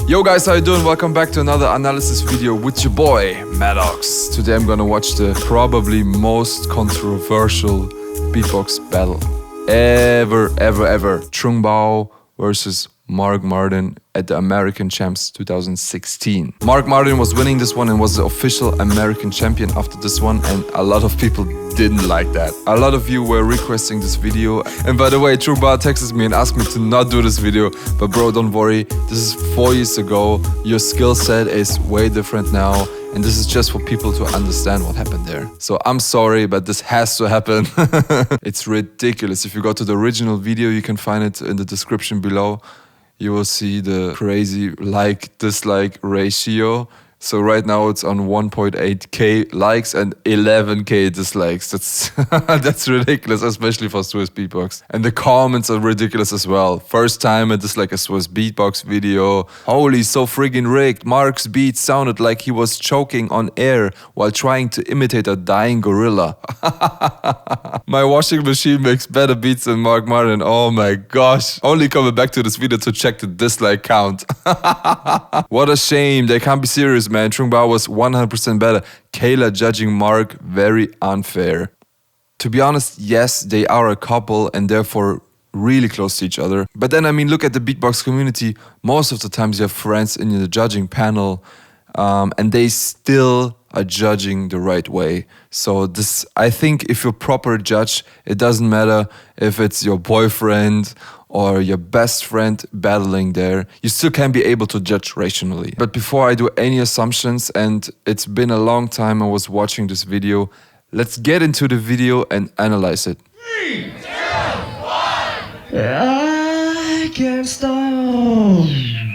Yo guys, how you doing? Welcome back to another analysis video with your boy, Madox. Today I'm gonna watch the probably most controversial beatbox battle ever. Trung Bao versus Mark Martin at the American Champs 2016. Mark Martin was winning this one and was the official American champion after this one, and a lot of people didn't like that. A lot of you were requesting this video, and by the way, Trung Bao texted me and asked me to not do this video, but bro, don't worry, this is 4 years ago, your skill set is way different now, and this is just for people to understand what happened there. So I'm sorry, but this has to happen. It's ridiculous. If you go to the original video, you can find it in the description below. You will see the crazy like-dislike ratio. So right now it's on 1.8k likes and 11k dislikes. That's that's ridiculous, especially for Swiss Beatbox. And the comments are ridiculous as well. First time it is like a Swiss Beatbox video. Holy, so friggin' rigged. Mark's beat sounded like he was choking on air while trying to imitate a dying gorilla. My washing machine makes better beats than Mark Martin. Oh my gosh. Only coming back to this video to check the dislike count. What a shame. They can't be serious, man. Trung Bao was 100% better. Kaila judging Mark, very unfair. To be honest, yes, they are a couple and therefore really close to each other. But then, I mean, look at the beatbox community. Most of the times you have friends in the judging panel, and they still are judging the right way. So this, I think if you're a proper judge, it doesn't matter if it's your boyfriend or your best friend battling there, you still can be able to judge rationally. But before I do any assumptions, and it's been a long time I was watching this video, let's get into the video and analyze it. 3, 2, 1. I can't stop.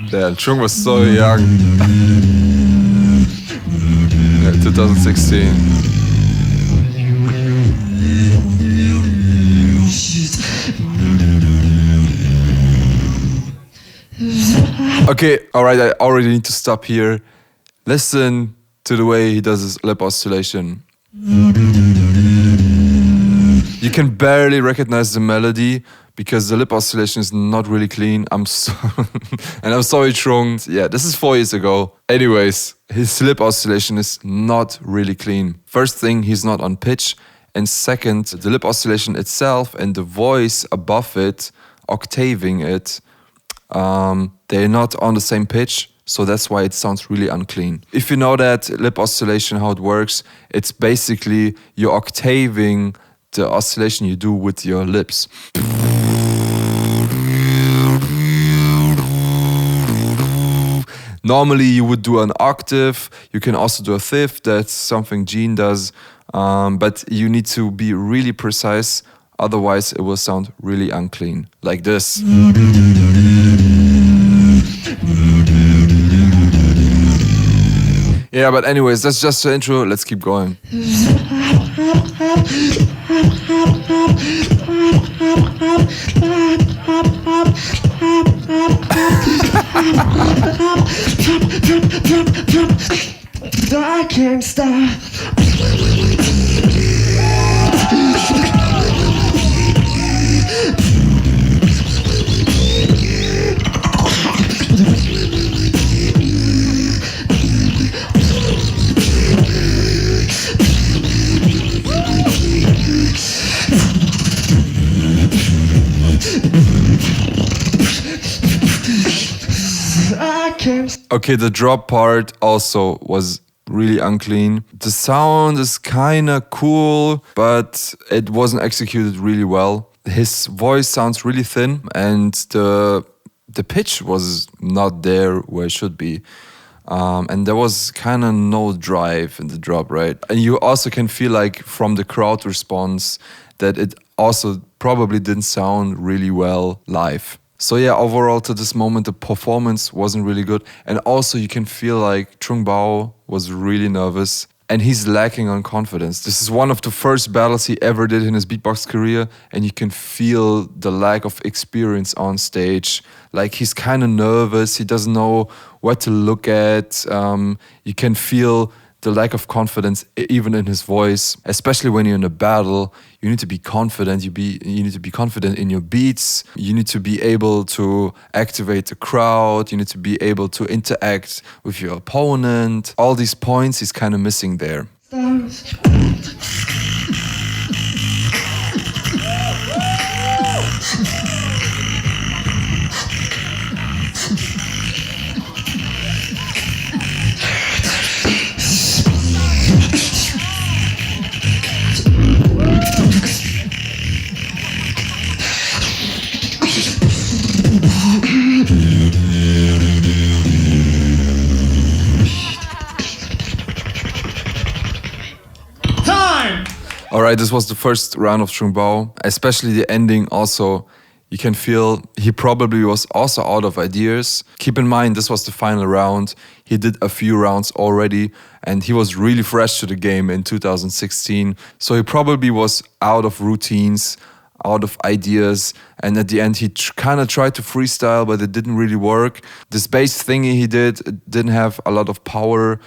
Damn, Trung was so young. Yeah, 2016. Okay, alright, I already need to stop here. Listen to the way he does his lip oscillation. You can barely recognize the melody because the lip oscillation is not really clean. I'm sorry, Trung. Yeah, this is 4 years ago. Anyways, his lip oscillation is not really clean. First thing, he's not on pitch. And second, the lip oscillation itself and the voice above it, octaving it, they're not on the same pitch, so that's why it sounds really unclean. If you know that lip oscillation, how it works, it's basically you're octaving the oscillation you do with your lips. Normally you would do an octave, you can also do a fifth, that's something Gene does, but you need to be really precise, otherwise it will sound really unclean, like this. Yeah, but anyways, that's just the intro. Let's keep going. I can't stop. Okay, the drop part also was really unclean. The sound is kinda cool, but it wasn't executed really well. His voice sounds really thin and the pitch was not there where it should be. And there was kinda no drive in the drop, right? And you also can feel like from the crowd response that it also probably didn't sound really well live. So yeah, overall to this moment, the performance wasn't really good. And also you can feel like Trung Bao was really nervous and he's lacking on confidence. This is one of the first battles he ever did in his beatbox career, and you can feel the lack of experience on stage. Like he's kind of nervous, he doesn't know what to look at. You can feel the lack of confidence even in his voice, especially when you're in a battle. You need to be confident. You need to be confident in your beats. You need to be able to activate the crowd. You need to be able to interact with your opponent. All these points he's kind of missing there. Alright, this was the first round of Trung Bao, especially the ending also. You can feel he probably was also out of ideas. Keep in mind, this was the final round. He did a few rounds already and he was really fresh to the game in 2016. So he probably was out of routines, out of ideas. And at the end, he kind of tried to freestyle, but it didn't really work. This bass thingy he did didn't have a lot of power.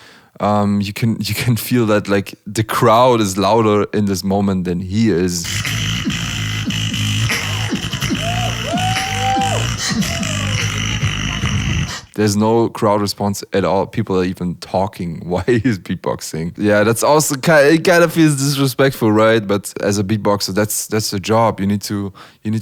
You can feel that like the crowd is louder in this moment than he is. There's no crowd response at all. People are even talking while he's beatboxing. Yeah, that's also it kind of feels disrespectful, right? But as a beatboxer, that's the job. You need to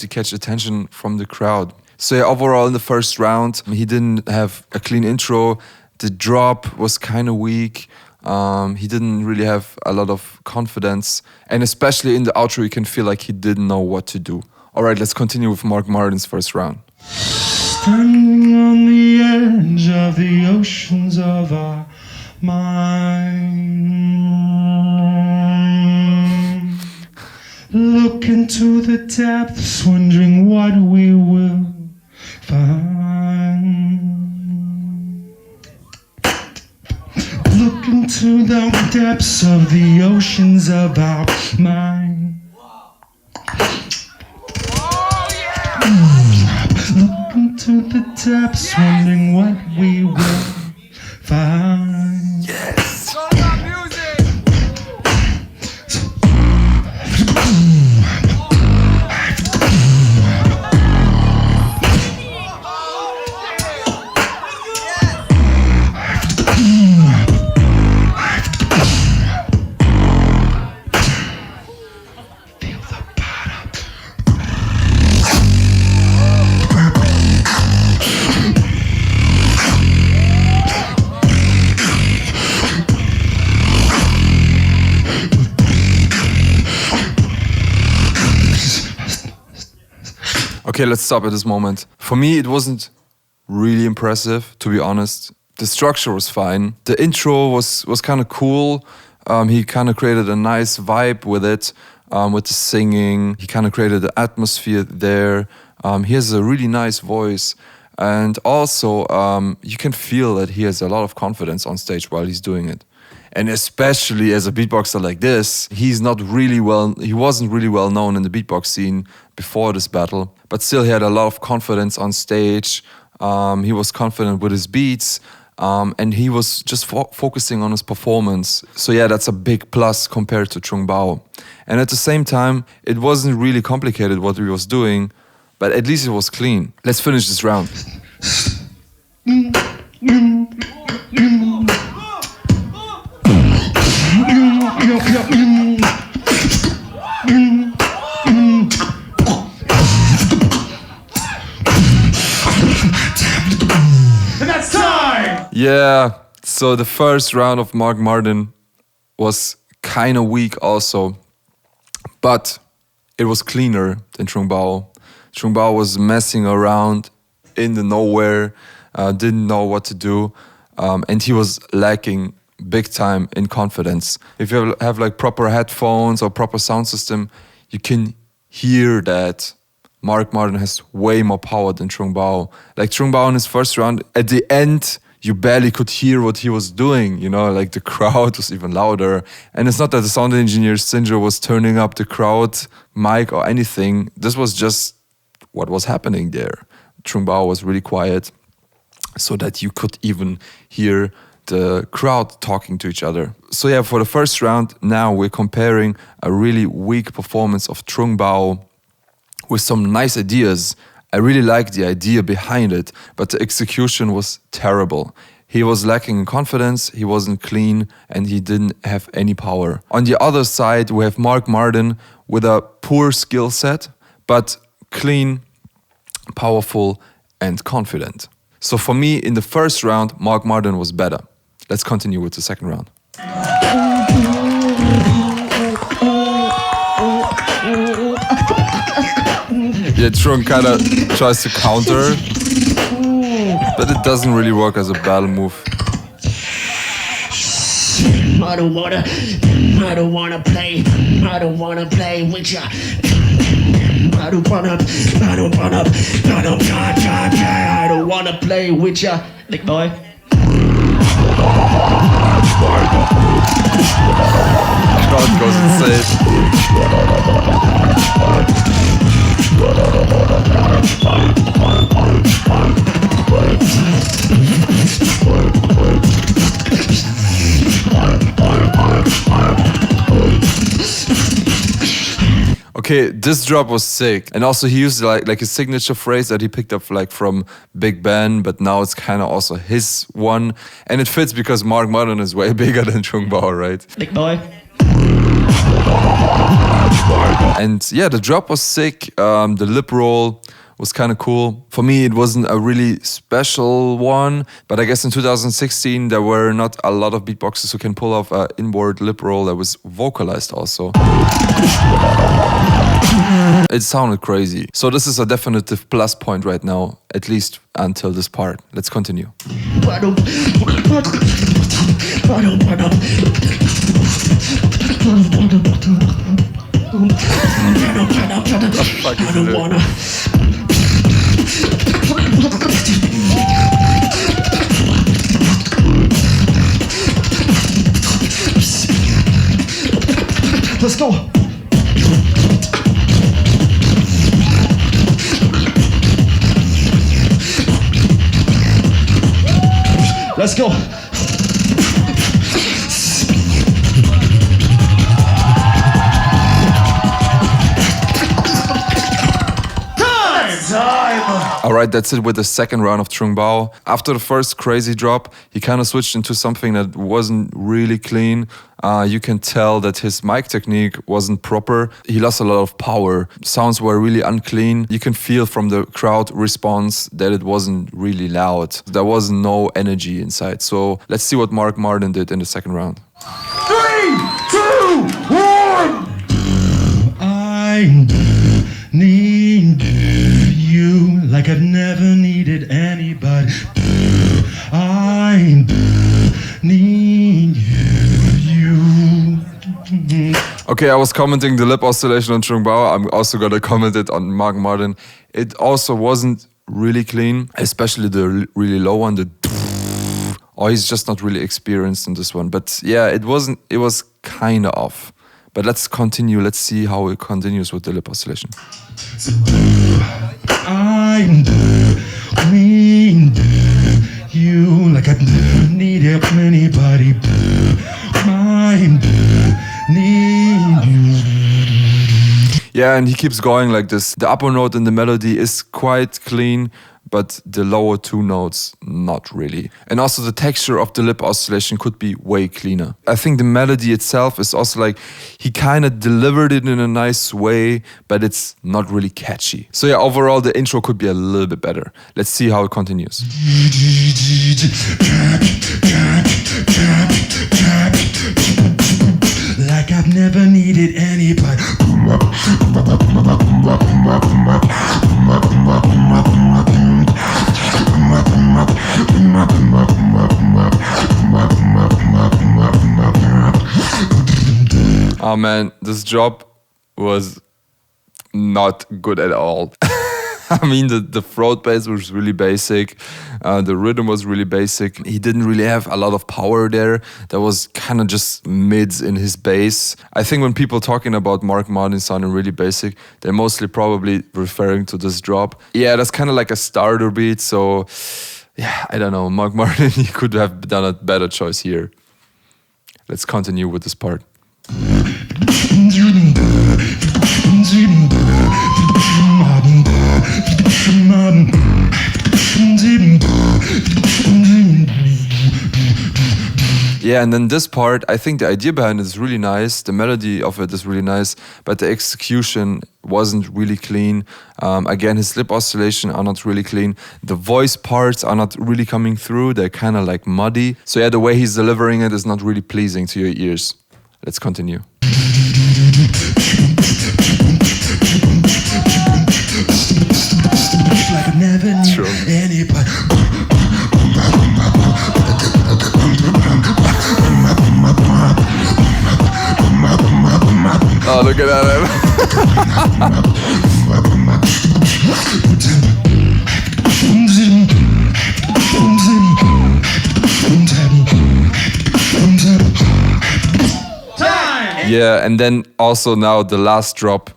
catch attention from the crowd. So yeah, overall in the first round, he didn't have a clean intro. The drop was kind of weak. He didn't really have a lot of confidence. And especially in the outro, you can feel like he didn't know what to do. All right, let's continue with Mark Martin's first round. Standing on the edge of the oceans of our mind, look into the depths, wondering what we will find. Look into the depths of the oceans of our mind. Look into the depths, wondering what we will find. Yes! Okay, let's stop at this moment. For me, it wasn't really impressive, to be honest. The structure was fine. The intro was kind of cool. He kind of created a nice vibe with it, with the singing. He kind of created the atmosphere there. He has a really nice voice. And also, you can feel that he has a lot of confidence on stage while he's doing it. And especially as a beatboxer like this, he wasn't really well known in the beatbox scene before this battle, but still he had a lot of confidence on stage. He was confident with his beats, and he was just focusing on his performance. So yeah, that's a big plus compared to Trung Bao. And at the same time, it wasn't really complicated what he was doing, but at least it was clean. Let's finish this round. And that's time! Yeah, so the first round of Mark Martin was kind of weak also, but it was cleaner than Trung Bao. Trung Bao was messing around in the nowhere, didn't know what to do, and he was lacking big time in confidence. If you have like proper headphones or proper sound system, you can hear that Mark Martin has way more power than Trung Bao. Like Trung Bao in his first round, at the end, you barely could hear what he was doing, you know, like the crowd was even louder. And it's not that the sound engineer Singer was turning up the crowd mic or anything. This was just what was happening there. Trung Bao was really quiet so that you could even hear the crowd talking to each other. So yeah, for the first round, now we're comparing a really weak performance of Trung Bao with some nice ideas. I really liked the idea behind it, but the execution was terrible. He was lacking in confidence, he wasn't clean, and he didn't have any power. On the other side, we have Mark Martin with a poor skill set, but clean, powerful, and confident. So for me, in the first round, Mark Martin was better. Let's continue with the second round. Yeah, Trung kind of tries to counter, but it doesn't really work as a battle move. I don't wanna play with ya. I don't wanna play with ya. Lick boy. Crowd goes insane. Okay, this drop was sick. And also he used like a signature phrase that he picked up like from Big Ben, but now it's kind of also his one. And it fits because Mark Martin is way bigger than Trung Bao, right? Big boy. And yeah, the drop was sick. The lip roll was kind of cool. For me, it wasn't a really special one, but I guess in 2016, there were not a lot of beatboxers who can pull off an inward lip roll that was vocalized also. It sounded crazy. So this is a definitive plus point right now, at least until this part. Let's continue. Let's go. Let's go. Alright, that's it with the second round of Trung Bao. After the first crazy drop, he kind of switched into something that wasn't really clean. You can tell that his mic technique wasn't proper. He lost a lot of power. Sounds were really unclean. You can feel from the crowd response that it wasn't really loud. There was no energy inside. So let's see what Mark Martin did in the second round. 3, 2, 1. I need you like I've never needed anybody. I need you. Okay, I was commenting the lip oscillation on Trung Bao. I'm also gonna comment it on Mark Martin. It also wasn't really clean, especially the really low one, the or he's just not really experienced in this one. But yeah, it was kinda off. But let's continue. Let's see how it continues with the lip oscillation. I need you like I've never needed anybody. I need you. Yeah, and he keeps going like this. The upper note in the melody is quite clean, but the lower two notes, not really. And also the texture of the lip oscillation could be way cleaner. I think the melody itself is also like, he kind of delivered it in a nice way, but it's not really catchy. So yeah, overall the intro could be a little bit better. Let's see how it continues. Like I've never needed anybody. Oh man, this drop was not good at all. I mean, the throat bass was really basic. The rhythm was really basic. He didn't really have a lot of power there. That was kind of just mids in his bass. I think when people talking about Mark Martin sounding really basic, they're mostly probably referring to this drop. Yeah, that's kind of like a starter beat. So Yeah, I don't know. Mark Martin, he could have done a better choice here. Let's continue with this part. Yeah, and then this part, I think the idea behind it is really nice. The melody of it is really nice, but the execution wasn't really clean. Again, his lip oscillation are not really clean. The voice parts are not really coming through. They're kind of like muddy. So yeah, the way he's delivering it is not really pleasing to your ears. Let's continue. Like I never knew True. anybody. Oh, look at that. Yeah, and then also now the last drop.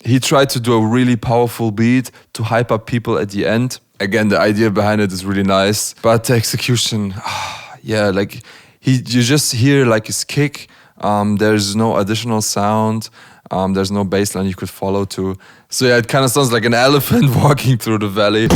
He tried to do a really powerful beat to hype up people at the end. Again, the idea behind it is really nice, but the execution, yeah, like you just hear like his kick. There's no additional sound. There's no bass line you could follow to. So yeah, it kind of sounds like an elephant walking through the valley.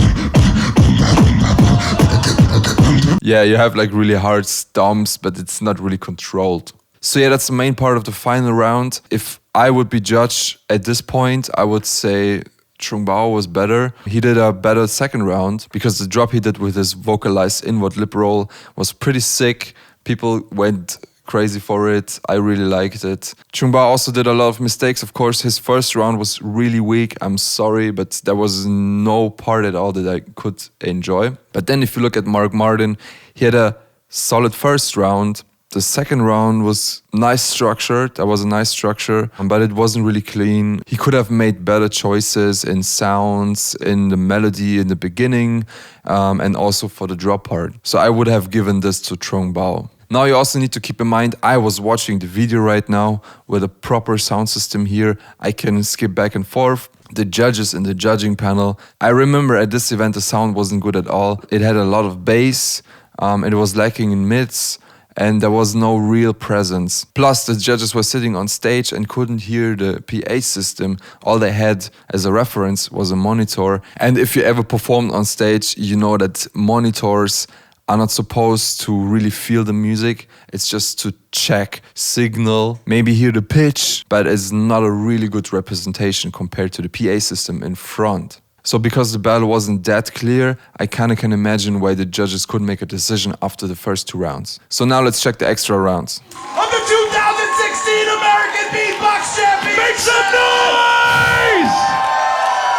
Yeah, you have like really hard stomps, but it's not really controlled. So yeah, that's the main part of the final round. If I would be judged at this point, I would say Trung Bao was better. He did a better second round because the drop he did with his vocalized inward lip roll was pretty sick. People went crazy for it. I really liked it. Trung Bao also did a lot of mistakes. Of course, his first round was really weak. I'm sorry, but there was no part at all that I could enjoy. But then if you look at Mark Martin, he had a solid first round. The second round was nice structured. That was a nice structure, but it wasn't really clean. He could have made better choices in sounds, in the melody in the beginning, and also for the drop part. So I would have given this to Trung Bao. Now you also need to keep in mind, I was watching the video right now with a proper sound system here. I can skip back and forth. The judges in the judging panel. I remember at this event the sound wasn't good at all. It had a lot of bass. It was lacking in mids. And there was no real presence. Plus, the judges were sitting on stage and couldn't hear the PA system. All they had as a reference was a monitor. And if you ever performed on stage, you know that monitors are not supposed to really feel the music. It's just to check signal, maybe hear the pitch, but it's not a really good representation compared to the PA system in front. So because the battle wasn't that clear, I kind of can imagine why the judges couldn't make a decision after the first two rounds. So now let's check the extra rounds. Of the 2016 American Beatbox Champion! Make some noise!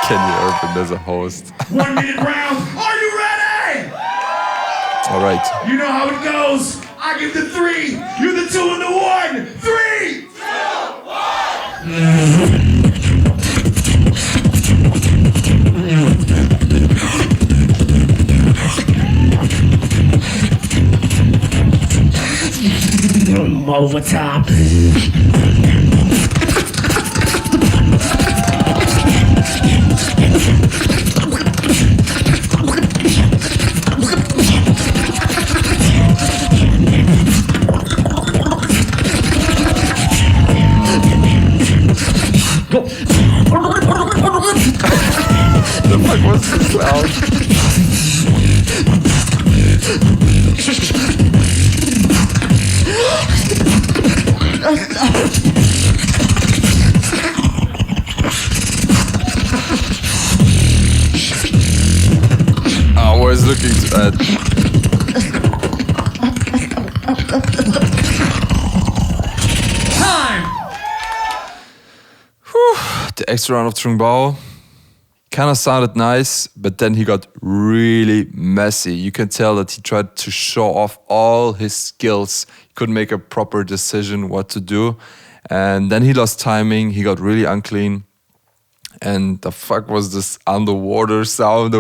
Kenny Urban as a host. 1 minute round. Are you ready? All right. You know how it goes. I give the 3, you're the 2 and the 1. 3, 2, 1. Over top. The fuck was this sound? I was looking to add. Time! The extra round of Trung Bao kind of sounded nice, but then he got really messy. You can tell that he tried to show off all his skills. He couldn't make a proper decision what to do. And then he lost timing. He got really unclean. And the fuck was this underwater sound?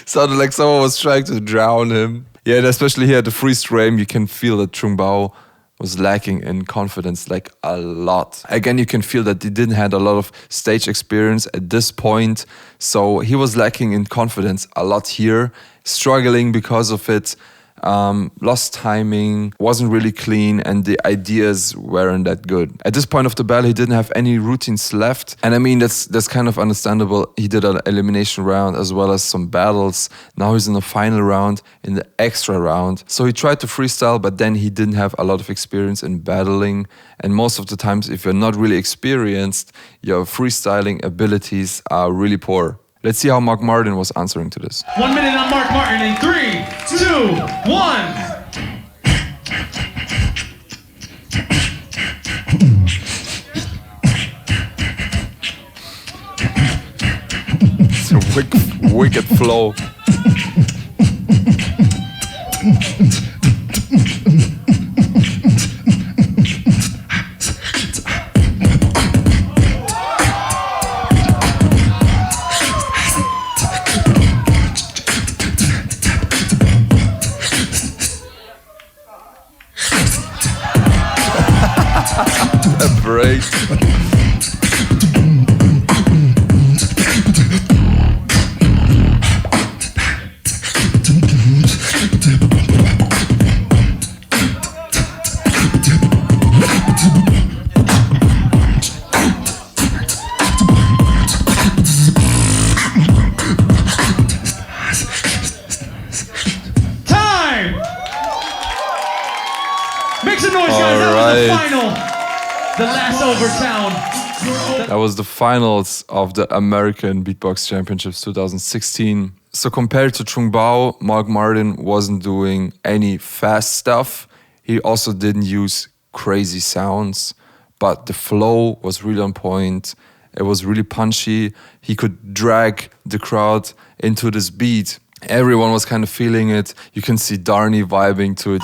Sounded like someone was trying to drown him. Yeah, and especially here at the freeze frame, you can feel that Trung Bao was lacking in confidence like a lot. Again, you can feel that he didn't have a lot of stage experience at this point, so he was lacking in confidence a lot here, struggling because of it. Lost timing, wasn't really clean, and the ideas weren't that good. At this point of the battle, he didn't have any routines left, and I mean that's kind of understandable. He did an elimination round as well as some battles. Now he's in the final round, in the extra round. So he tried to freestyle, but then he didn't have a lot of experience in battling, and most of the times, if you're not really experienced, your freestyling abilities are really poor. Let's see how Mark Martin was answering to this. 1 minute on Mark Martin in 3, 2, 1. It's a wicked flow. A break. Time! Make some noise, guys. That was the final. The last Overtown. That was the finals of the American Beatbox Championships 2016. So compared to Trung Bao, Mark Martin wasn't doing any fast stuff. He also didn't use crazy sounds, but the flow was really on point. It was really punchy. He could drag the crowd into this beat. Everyone was kind of feeling it. You can see Darnie vibing to it.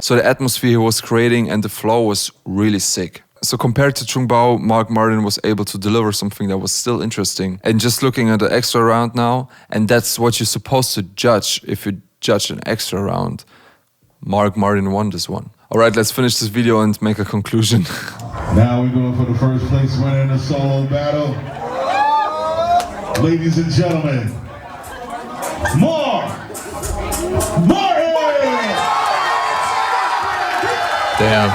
So the atmosphere he was creating and the flow was really sick. So compared to Trung Bao, Mark Martin was able to deliver something that was still interesting. And just looking at the extra round now, and that's what you're supposed to judge if you judge an extra round. Mark Martin won this one. All right, let's finish this video and make a conclusion. Now we're going for the first place winner in the solo battle. Ladies and gentlemen, Mark Martin! Damn.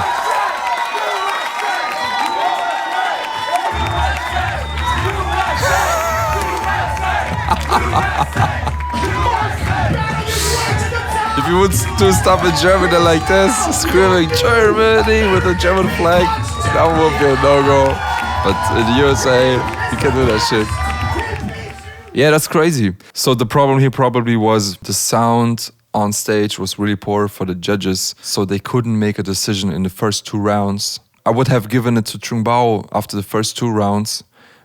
If you would do stuff in Germany like this, screaming Germany with a German flag, that would be a no-go. But in the USA, you can do that shit. Yeah, that's crazy. So the problem here probably was the sound on stage was really poor for the judges, so they couldn't make a decision in the first 2 rounds. I would have given it to Trung Bao after the first 2 rounds,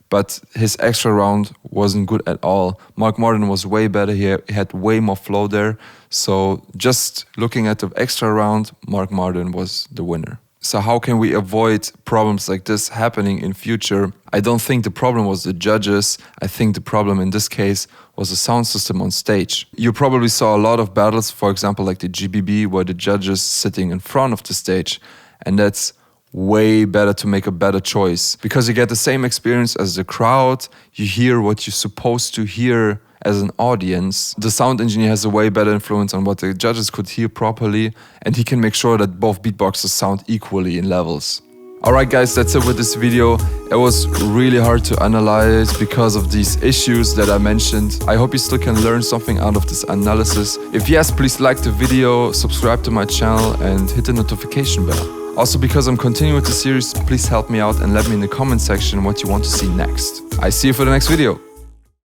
but his extra round wasn't good at all. Mark Martin was way better here. He had way more flow there. So just looking at the extra round, Mark Martin was the winner. So how can we avoid problems like this happening in future? I don't think the problem was the judges. I think the problem in this case was the sound system on stage. You probably saw a lot of battles, for example, like the GBB, where the judges sitting in front of the stage. And that's way better to make a better choice because you get the same experience as the crowd. You hear what you're supposed to hear as an audience. The sound engineer has a way better influence on what the judges could hear properly, and he can make sure that both beatboxers sound equally in levels. Alright guys, that's it with this video. It was really hard to analyze because of these issues that I mentioned. I hope you still can learn something out of this analysis. If yes, please like the video, subscribe to my channel and hit the notification bell. Also, because I'm continuing with the series, please help me out and let me in the comment section what you want to see next. I see you for the next video.